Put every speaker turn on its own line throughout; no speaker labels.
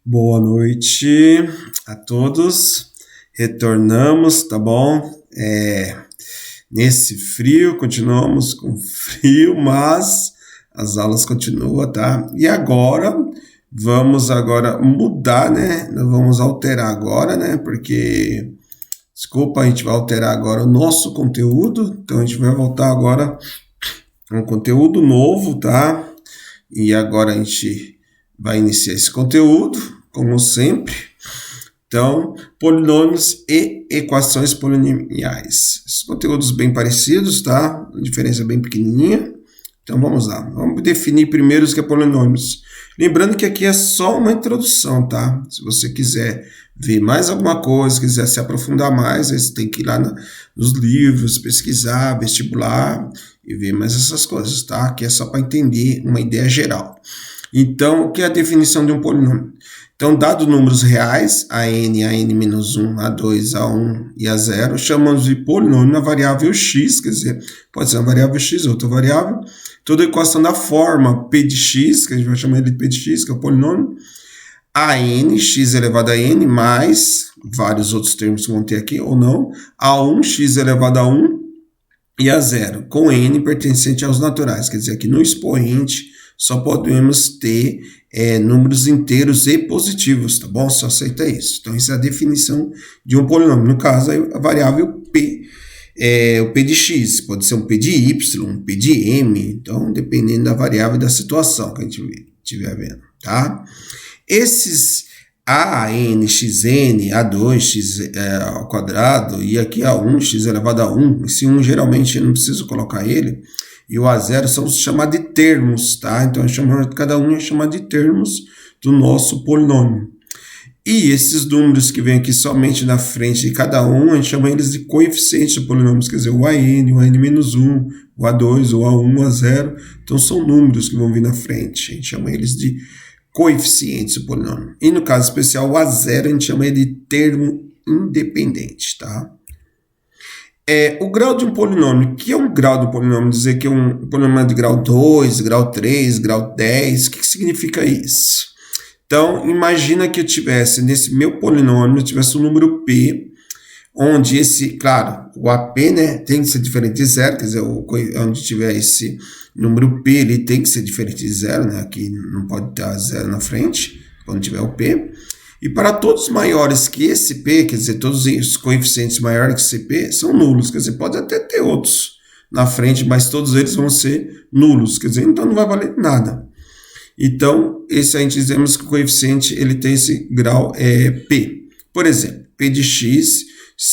Boa noite a todos. Retornamos, tá bom? Nesse frio, continuamos com frio, mas as aulas continuam, tá? E agora, vamos mudar, né? Nós vamos alterar agora, né? Porque, desculpa, a gente vai alterar agora o nosso conteúdo. Então, a gente vai voltar agora a um conteúdo novo, tá? E agora a gente vai iniciar esse conteúdo, como sempre. Então, polinômios e equações polinomiais. Esses conteúdos bem parecidos, tá? A diferença é bem pequenininha. Então, vamos lá. Vamos definir primeiro os que é polinômios. Lembrando que aqui é só uma introdução, tá? Se você quiser ver mais alguma coisa, quiser se aprofundar mais, aí você tem que ir lá nos livros, pesquisar, vestibular e ver mais essas coisas, tá? Aqui é só para entender uma ideia geral. Então, o que é a definição de um polinômio? Então, dado números reais, a n-1, a2, a1 e a0, chamamos de polinômio a variável x, quer dizer, pode ser uma variável x ou outra variável, toda a equação da forma p de x, que a gente vai chamar de p de x, que é o polinômio, a n, x elevado a n, mais vários outros termos que vão ter aqui, ou não, a1, x elevado a 1, e a 0, com n pertencente aos naturais, quer dizer, que no expoente só podemos ter números inteiros e positivos, tá bom? Só aceita isso. Então, essa é a definição de um polinômio. No caso, a variável p, o p de x, pode ser um p de y, um p de m, então, dependendo da variável e da situação que a gente estiver vendo, tá? Esses a, n, xn, a2, x ao quadrado, e aqui a1, x elevado a 1, esse 1 geralmente eu não preciso colocar ele, e o A0 são chamados de termos, tá? Então, cada um é chamado de termos do nosso polinômio. E esses números que vêm aqui somente na frente de cada um, a gente chama eles de coeficientes de polинômios, quer dizer, o AN, o AN-1, o A2, o A1, o A0. Então, são números que vão vir na frente. A gente chama eles de coeficientes do polinômio. E no caso especial, o A0, a gente chama ele de termo independente, tá? O grau de um polinômio. O que é um grau de um polinômio? Dizer que um polinômio é de grau 2, grau 3, grau 10. O que significa isso? Então, imagina que eu tivesse, nesse meu polinômio, eu tivesse um número p, onde claro, o AP, né, tem que ser diferente de zero, quer dizer, onde tiver esse número p, ele tem que ser diferente de zero, né, aqui não pode ter zero na frente, quando tiver o p. E para todos maiores que esse P, quer dizer, todos os coeficientes maiores que esse P, são nulos. Quer dizer, pode até ter outros na frente, mas todos eles vão ser nulos. Quer dizer, então não vai valer nada. Então, esse a gente dizemos que o coeficiente ele tem esse grau P. Por exemplo, P de x,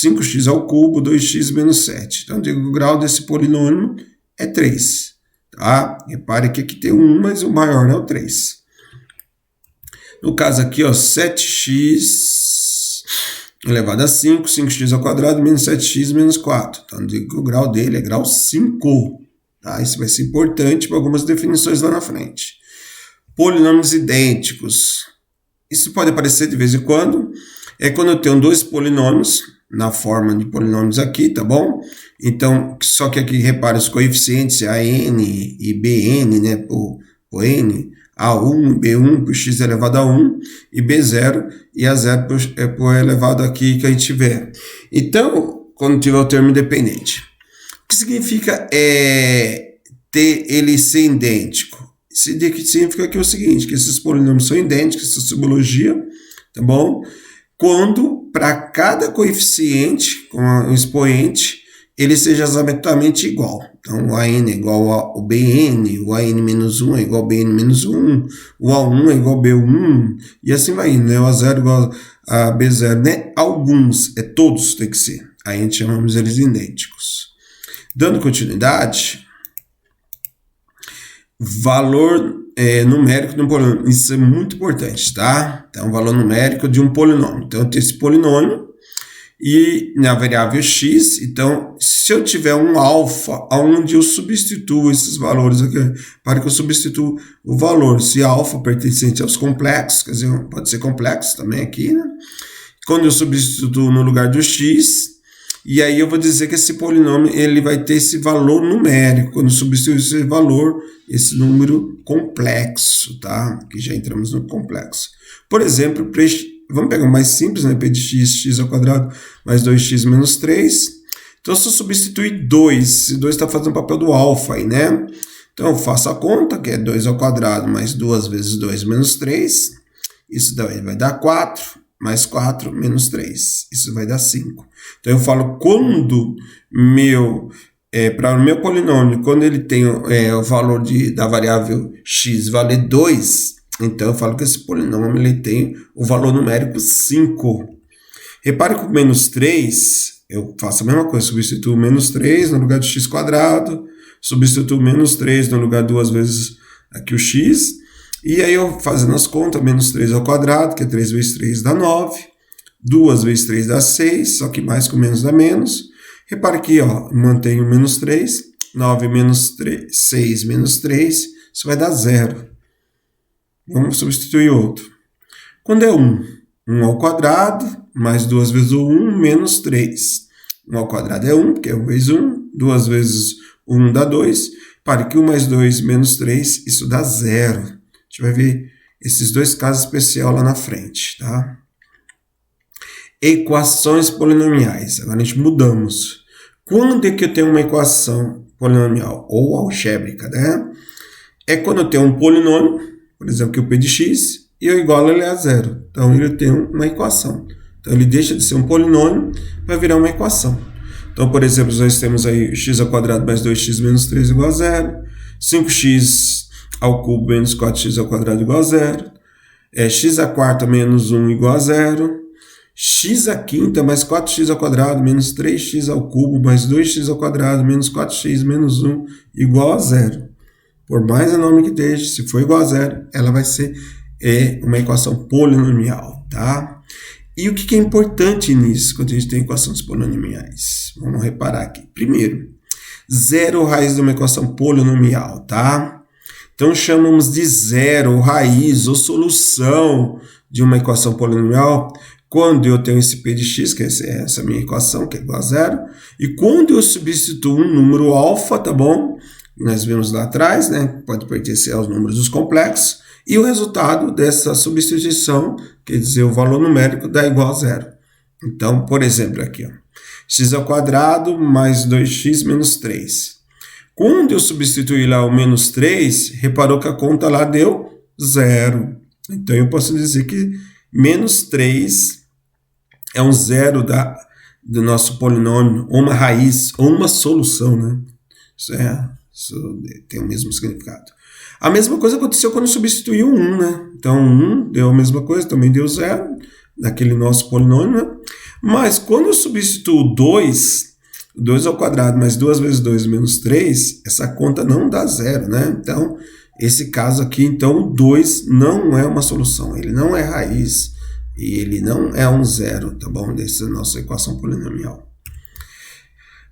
5x ao cubo, 2x menos 7. Então, digo, o grau desse polinômio é 3. Tá? Repare que aqui tem um 1, mas o maior é o 3. No caso aqui, ó, 7x elevado a 5, 5x ao quadrado, menos 7x menos 4. Então, digo que o grau dele é grau 5. Tá? Isso vai ser importante para algumas definições lá na frente. Polinômios idênticos. Isso pode aparecer de vez em quando. É quando eu tenho dois polinômios na forma de polinômios aqui, tá bom? Então, só que aqui, repare, os coeficientes AN e BN, né, o N, A1, B1 por x elevado a 1 e B0 e A0 por elevado aqui que a gente tiver. Então, quando tiver o termo independente. O que significa ter ele ser idêntico? Significa que é o seguinte, que esses polinômios são idênticos, essa simbologia, tá bom? Quando para cada coeficiente, com o expoente, ele seja exatamente igual. Então, o AN é igual ao BN, o AN-1 é igual ao BN-1, o A1 é igual ao B1, e assim vai indo, né? O A0 é igual a B0, né? Alguns, todos tem que ser. Aí a gente chamamos eles de idênticos. Dando continuidade, valor numérico de um polinômio. Isso é muito importante, tá? Então, valor numérico de um polinômio. Então, eu tenho esse polinômio, e na variável x, então, se eu tiver um alfa, onde eu substituo esses valores aqui, para que eu substituo o valor, se alfa pertencente aos complexos, quer dizer, pode ser complexo também aqui, né? Quando eu substituo no lugar do x, E aí eu vou dizer que esse polinômio ele vai ter esse valor numérico, quando substituir esse valor, esse número complexo, tá? Que já entramos no complexo. Por exemplo, vamos pegar o mais simples, né? P de x ao quadrado mais 2x menos 3. Então, se eu substituir 2, esse 2 está fazendo o papel do alfa aí, né? Então, eu faço a conta, que é 2 ao quadrado mais 2 vezes 2 menos 3. Isso daí vai dar 4. Mais 4 menos 3. Isso vai dar 5. Então, eu falo quando para o meu polinômio, quando ele tem o valor da variável x valer 2, então eu falo que esse polinômio ele tem o valor numérico 5. Repare que o menos 3, eu faço a mesma coisa, substituo menos 3 no lugar de x quadrado, substituo menos 3 no lugar de 2 vezes aqui o x, e aí eu fazendo as contas, menos 3 ao quadrado, que é 3 vezes 3 dá 9, 2 vezes 3 dá 6, só que mais com menos dá menos. Repare aqui, ó, mantenho menos 3, 9 menos 3, 6 menos 3, isso vai dar 0. Vamos substituir outro. Quando é 1, 1 ao quadrado, mais 2 vezes o 1, menos 3. 1 ao quadrado é 1, porque é 1 vezes 1, 2 vezes 1 dá 2. Repare que 1 mais 2 menos 3, isso dá 0. A gente vai ver esses dois casos especiais lá na frente, tá? Equações polinomiais. Agora a gente mudamos. Quando é que eu tenho uma equação polinomial ou algébrica, né? É quando eu tenho um polinômio, por exemplo, que o p de x, e eu igualo ele a 0. Então ele tem uma equação. Então ele deixa de ser um polinômio para virar uma equação. Então, por exemplo, nós temos aí x ao quadrado mais 2x menos 3 igual a 0, 5x ao cubo menos 4x ao quadrado igual a 0, x à quarta menos 1 igual a 0, x à quinta mais 4x ao quadrado menos 3x ao cubo mais 2x ao quadrado menos 4x menos 1 igual a 0. Por mais nome que esteja, se for igual a 0, ela vai ser uma equação polinomial, tá? E o que é importante nisso, quando a gente tem equações polinomiais? Vamos reparar aqui. Primeiro, zero raiz de uma equação polinomial, tá? Então, chamamos de zero, raiz ou solução de uma equação polinomial quando eu tenho esse p de x, que é essa minha equação, que é igual a 0, e quando eu substituo um número alfa, tá bom? Nós vimos lá atrás, né? Pode pertencer aos números dos complexos, e o resultado dessa substituição, quer dizer, o valor numérico dá igual a 0. Então, por exemplo, aqui, ó, x ao quadrado mais 2x menos 3. Quando eu substituir lá o menos 3, reparou que a conta lá deu 0. Então, eu posso dizer que menos 3 é um zero do nosso polinômio, ou uma raiz, ou uma solução, né? Isso tem o mesmo significado. A mesma coisa aconteceu quando eu substituí o 1, né? Então, 1 deu a mesma coisa, também deu 0, naquele nosso polinômio, né? Mas, quando eu substituo 2 ao quadrado mais 2 vezes 2 menos 3, essa conta não dá 0, né? Então, esse caso aqui, então, o 2 não é uma solução, ele não é raiz, e ele não é um zero, tá bom? Dessa nossa equação polinomial.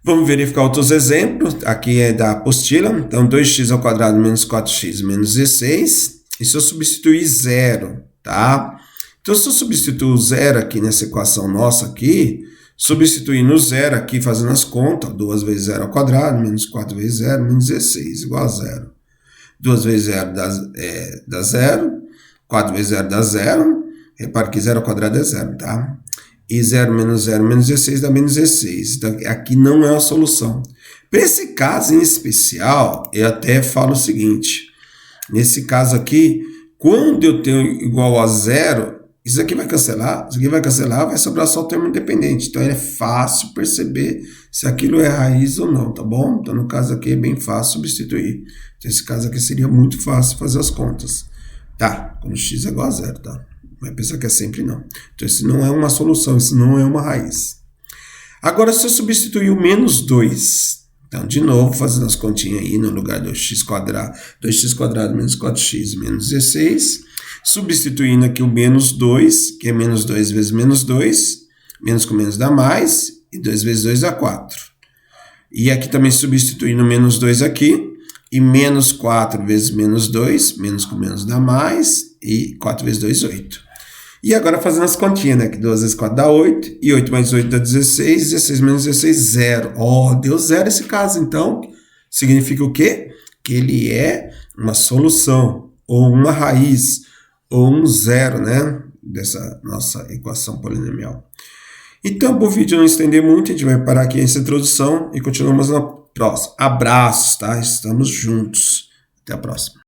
Vamos verificar outros exemplos. Aqui é da apostila. Então, 2x ao quadrado menos 4x menos 16. E se eu substituir 0, tá? Então, se eu substituir 0 aqui nessa equação nossa aqui, substituindo 0 aqui, fazendo as contas, 2 vezes 0 ao quadrado, menos 4 vezes 0, menos 16, igual a 0. 2 vezes 0 dá 0, 4 vezes 0 dá 0. Repare que 0 ao quadrado é 0, tá? E 0 menos 16 dá menos 16. Então, aqui não é uma solução. Para esse caso em especial, eu até falo o seguinte. Nesse caso aqui, quando eu tenho igual a 0, isso aqui vai cancelar, isso aqui vai cancelar, vai sobrar só o termo independente. Então, é fácil perceber se aquilo é raiz ou não, tá bom? Então, no caso aqui, é bem fácil substituir. Então, esse caso aqui seria muito fácil fazer as contas. Tá, quando x é igual a 0, tá? Vai pensar que é sempre não. Então, isso não é uma solução, isso não é uma raiz. Agora, se eu substituir o menos 2, então, de novo, fazendo as continhas aí no lugar do x quadrado, 2x quadrado menos 4x menos 16, substituindo aqui o menos 2, que é menos 2 vezes menos 2, menos com menos dá mais, e 2 vezes 2 dá 4. E aqui também substituindo menos 2 aqui, e menos 4 vezes menos 2, menos com menos dá mais, e 4 vezes 2, 8. E agora fazendo as continhas, né? Que 2 vezes 4 dá 8, e 8 mais 8 dá 16, 16 menos 16, 0. Ó, deu 0 esse caso, então significa o quê? Que ele é uma solução, ou uma raiz, ou um zero, né? Dessa nossa equação polinomial. Então, para o vídeo não estender muito, a gente vai parar aqui essa introdução e continuamos na próxima. Abraços, tá? Estamos juntos. Até a próxima.